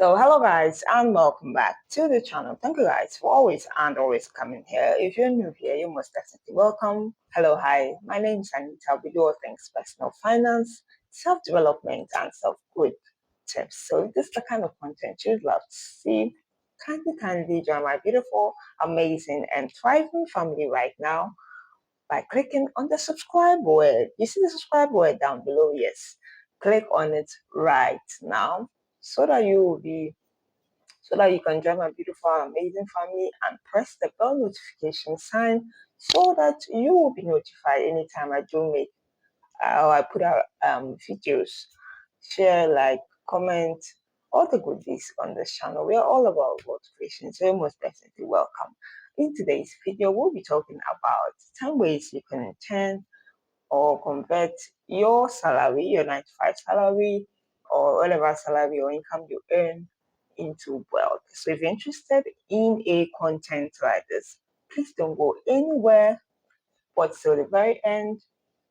So hello guys and welcome back to the channel. Thank you guys for always coming here. If you're new here, you most definitely welcome. Hello, hi. My name is Anita. We do all things personal finance, self-development, and self-growth tips. So if this is the kind of content you'd love to see, kindly join my beautiful, amazing, and thriving family right now by clicking on the subscribe word. You see the subscribe word down below? Yes. Click on it right now so that you will be so that you can join my beautiful, amazing family and press the bell notification sign so that you will be notified anytime I do make or I put out videos. Share, like, comment, all the goodies on this channel. We are all about motivation, so you're most definitely welcome. In today's video, we'll be talking about 10 ways you can turn or convert your salary, your 9 to 5 salary, or whatever salary or income you earn into wealth. So if you're interested in a content like this, please don't go anywhere but till the very end.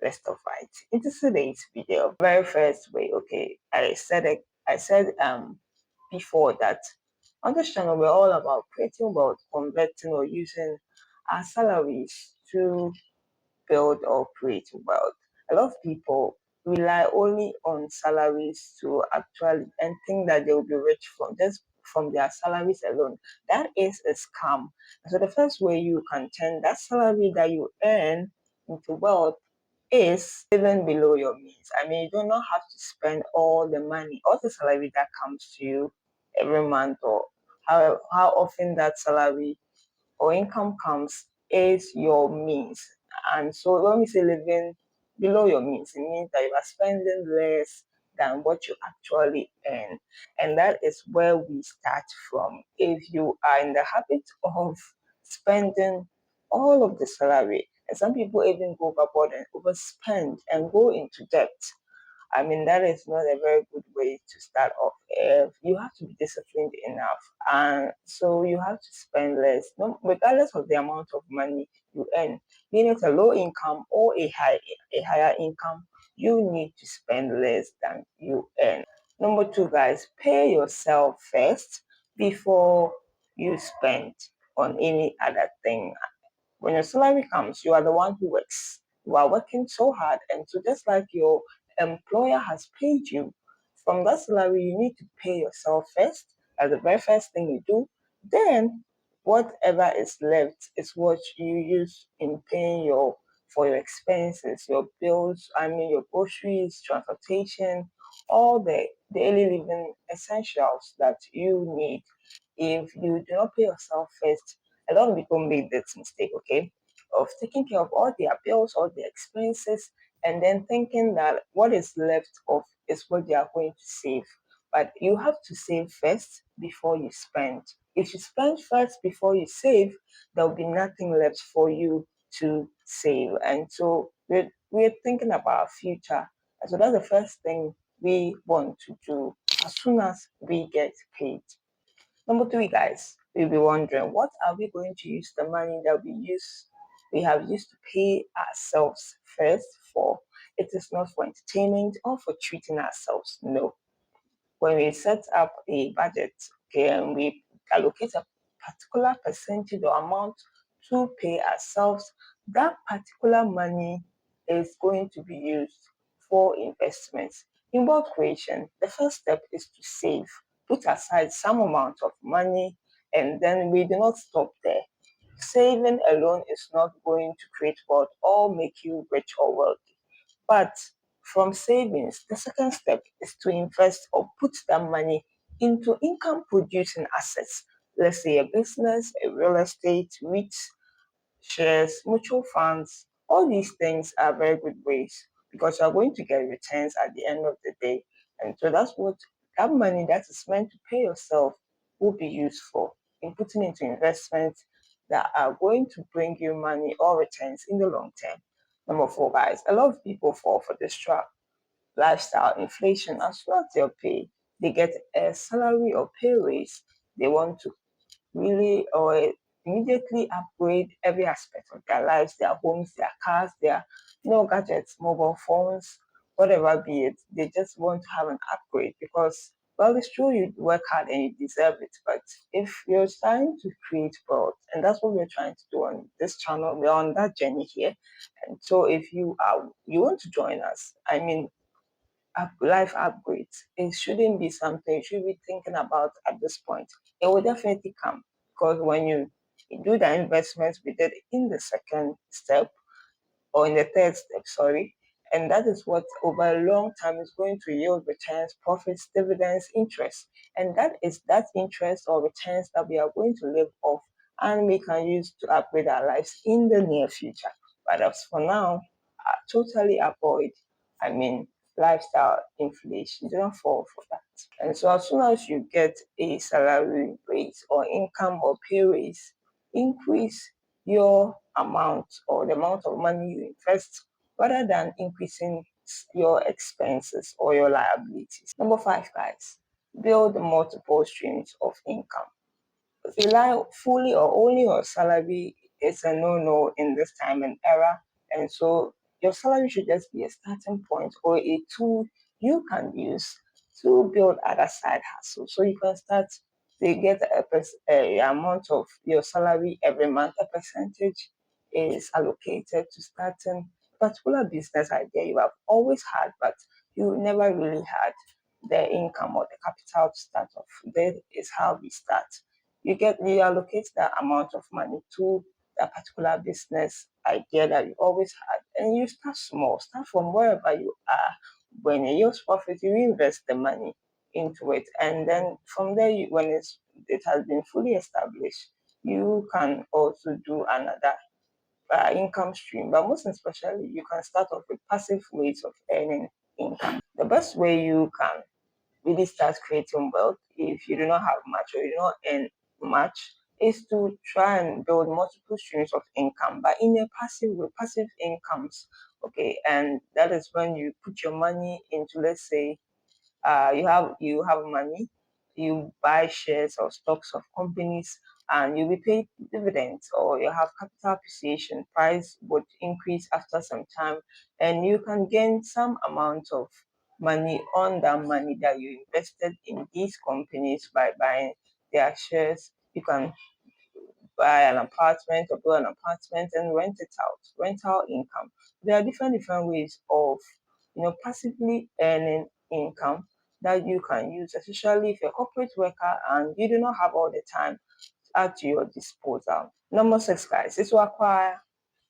Let's talk right into today's video. Very first way, okay, I said before that on this channel we're all about creating wealth, converting or using our salaries to build or create wealth. A lot of people rely only on salaries to actually and think that they will be rich from just from their salaries alone. That is a scam. So the first way you can turn that salary that you earn into wealth is living below your means. I mean, you do not have to spend all the money, all the salary that comes to you every month, or how often that salary or income comes is your means. And so when we say living below your means, it means that you are spending less than what you actually earn. And that is where we start from. If you are in the habit of spending all of the salary, and some people even go overboard and overspend and go into debt, I mean, that is not a very good way to start off. If you have to be disciplined enough, and so you have to spend less, no, regardless of the amount of money you earn. Being it a low income or a higher income, you need to spend less than you earn. Number two, guys, pay yourself first before you spend on any other thing. When your salary comes, you are the one who works. You are working so hard, and so just like your employer has paid you, from that salary, you need to pay yourself first. As the very first thing you do. Then, whatever is left is what you use in paying your expenses, your bills. I mean, your groceries, transportation, all the daily living essentials that you need. If you do not pay yourself first, a lot of people make this mistake, okay, of taking care of all their bills, all their expenses, and then thinking that what is left of is what they are going to save. But you have to save first before you spend. If you spend first before you save, there will be nothing left for you to save. And so we're thinking about our future. And so that's the first thing we want to do as soon as we get paid. Number three, guys, you'll be wondering, what are we going to use the money that we have used to pay ourselves first for? It is not for entertainment or for treating ourselves. No. When we set up a budget, okay, and we allocate a particular percentage or amount to pay ourselves, that particular money is going to be used for investments. In wealth creation, the first step is to save. Put aside some amount of money, and then we do not stop there. Saving alone is not going to create wealth or make you rich or wealthy. But from savings, the second step is to invest or put that money into income producing assets. Let's say a business, a real estate, REITs, shares, mutual funds. All these things are very good ways because you're going to get returns at the end of the day. And so that's what that money that is meant to pay yourself will be used for, in putting into investments that are going to bring you money or returns in the long term. Number four, guys, a lot of people fall for this trap. Lifestyle inflation, as well as their pay, they get a salary or pay raise. They want to really or immediately upgrade every aspect of their lives, their homes, their cars, their gadgets, mobile phones, whatever be it. They just want to have an upgrade because Well, it's true you work hard and you deserve it, but if you're trying to create wealth, and that's what we're trying to do on this channel, we're on that journey here. And so if you want to join us, I mean, life upgrades, it shouldn't be something you should be thinking about at this point. It will definitely come because when you do the investments we did in the second step, or in the third step, sorry. And that is what over a long time is going to yield returns, profits, dividends, interest. And that is that interest or returns that we are going to live off and we can use to upgrade our lives in the near future. But as for now, totally avoid, I mean, lifestyle inflation. Do not fall for that. And so as soon as you get a salary raise or income or pay raise, increase your amount or the amount of money you invest rather than increasing your expenses or your liabilities. Number 5, guys, build multiple streams of income. Rely fully or only on salary is a no-no in this time and era. And so your salary should just be a starting point or a tool you can use to build other side hustles. So you can start, they get a amount of your salary every month, a percentage is allocated to starting a particular business idea you have always had, but you never really had the income or the capital to start off. That is how we start. You allocate that amount of money to that particular business idea that you always had, and you start small, start from wherever you are. When you use profit, you invest the money into it, and then from there, when it has been fully established, you can also do another income stream. But most especially, you can start off with passive ways of earning income. The best way you can really start creating wealth if you do not have much or you do not earn much is to try and build multiple streams of income, but in a passive way, passive incomes. Okay, and that is when you put your money into, let's say, you have money, you buy shares or stocks of companies, and you'll be paid dividends, or you have capital appreciation. Price would increase after some time, and you can gain some amount of money on that money that you invested in these companies by buying their shares. You can buy an apartment or build an apartment and rent it out, rental income. There are different ways of passively earning income that you can use, especially if you're a corporate worker and you do not have all the time at your disposal. Number 6, guys, is to acquire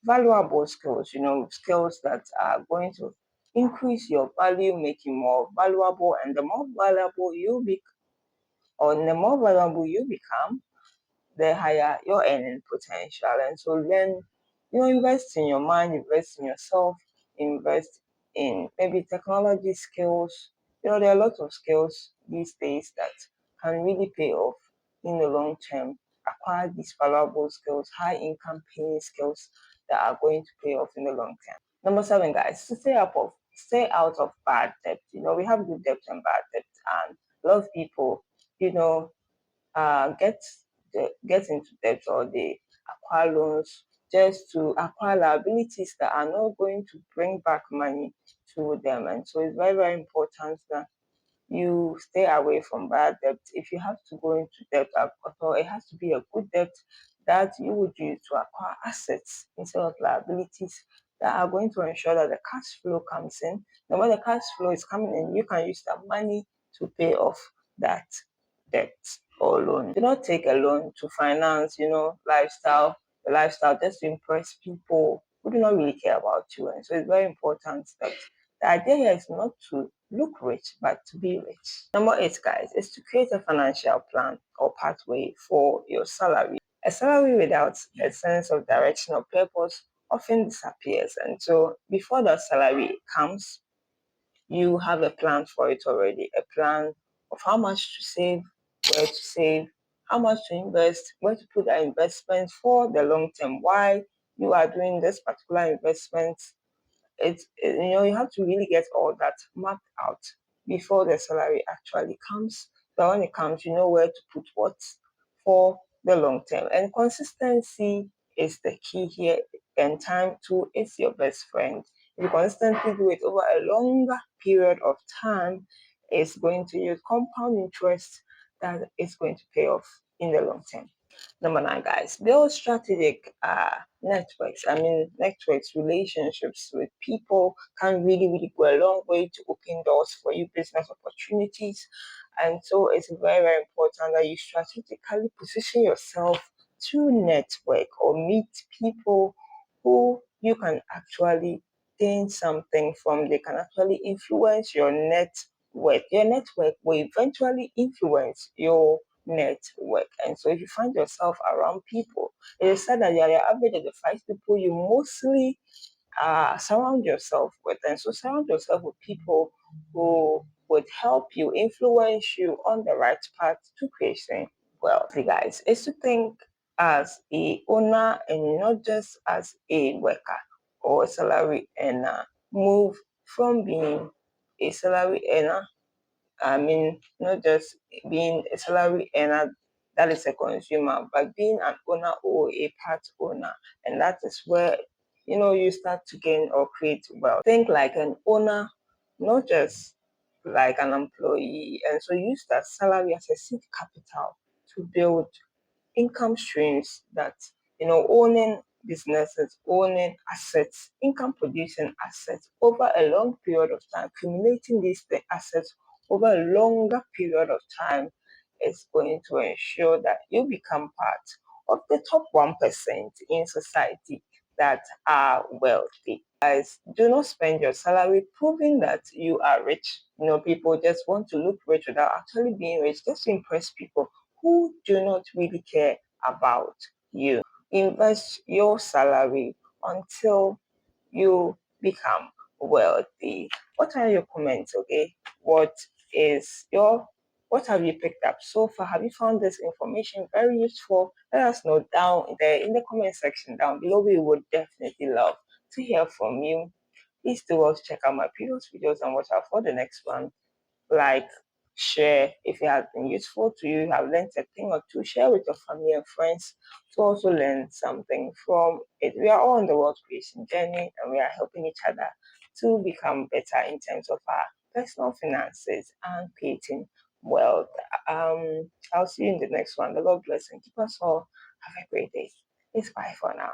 valuable skills, skills that are going to increase your value, make you more valuable, and the more valuable you become, or the more valuable you become, the higher your earning potential. And so then, invest in your mind, invest in yourself, invest in maybe technology skills. There are a lot of skills these days that can really pay off in the long term. Acquire these valuable skills, high income paying skills that are going to pay off in the long term. Number 7, guys, to stay out of bad debt. We have good debt and bad debt, and a lot of people, you know, get get into debt, or they acquire loans just to acquire liabilities that are not going to bring back money to them. And so it's very, very important that you stay away from bad debt. If you have to go into debt at all, it has to be a good debt that you would use to acquire assets instead of liabilities that are going to ensure that the cash flow comes in. And when the cash flow is coming in, you can use that money to pay off that debt or loan. Do not take a loan to finance, the lifestyle just to impress people who do not really care about you. And so it's very important that the idea here is not to look rich, but to be rich. Number 8, guys, is to create a financial plan or pathway for your salary. A salary without a sense of direction or purpose often disappears. And so before that salary comes, you have a plan for it already, a plan of how much to save, where to save, how much to invest, where to put that investment for the long term, why you are doing this particular investment. You have to really get all that mapped out before the salary actually comes. But when it comes, you know where to put what for the long term. And consistency is the key here, and time too is your best friend. If you consistently do it over a longer period of time, is going to use compound interest that is going to pay off in the long term. Number 9, guys, build strategic networks. I mean, networks, relationships with people can really, really go a long way to open doors for you, business opportunities. And so it's very, very important that you strategically position yourself to network or meet people who you can actually gain something from. They can actually influence your net worth. Your network will eventually influence your network. And so if you find yourself around people, it is said that you are the average of the 5 people you mostly surround yourself with. And so surround yourself with people who would help you, influence you on the right path to creating wealth. See, guys, is to think as a owner and not just as a worker or a salary earner. Move from being a salary earner, I mean, not just being a salary earner that is a consumer, but being an owner or a part owner. And that is where, you start to gain or create wealth. Think like an owner, not just like an employee. And so use that salary as a seed capital to build income streams that, owning businesses, owning assets, income producing assets over a long period of time, accumulating these assets over a longer period of time is going to ensure that you become part of the top 1% in society that are wealthy. Guys, do not spend your salary proving that you are rich. People just want to look rich without actually being rich, just to impress people who do not really care about you. Invest your salary until you become wealthy. What are your comments? Okay, what have you picked up so far? Have you found this information very useful? Let us know down there in the comment section down below. We would definitely love to hear from you. Please do also check out my previous videos and watch out for the next one. Like, share if it has been useful to you, have learned a thing or two, share with your family and friends to also learn something from it. We are all on the wealth creation journey and we are helping each other to become better in terms of our personal finances and creating wealth. I'll see you in the next one. The Lord bless and keep us all. Have a great day. It's bye for now.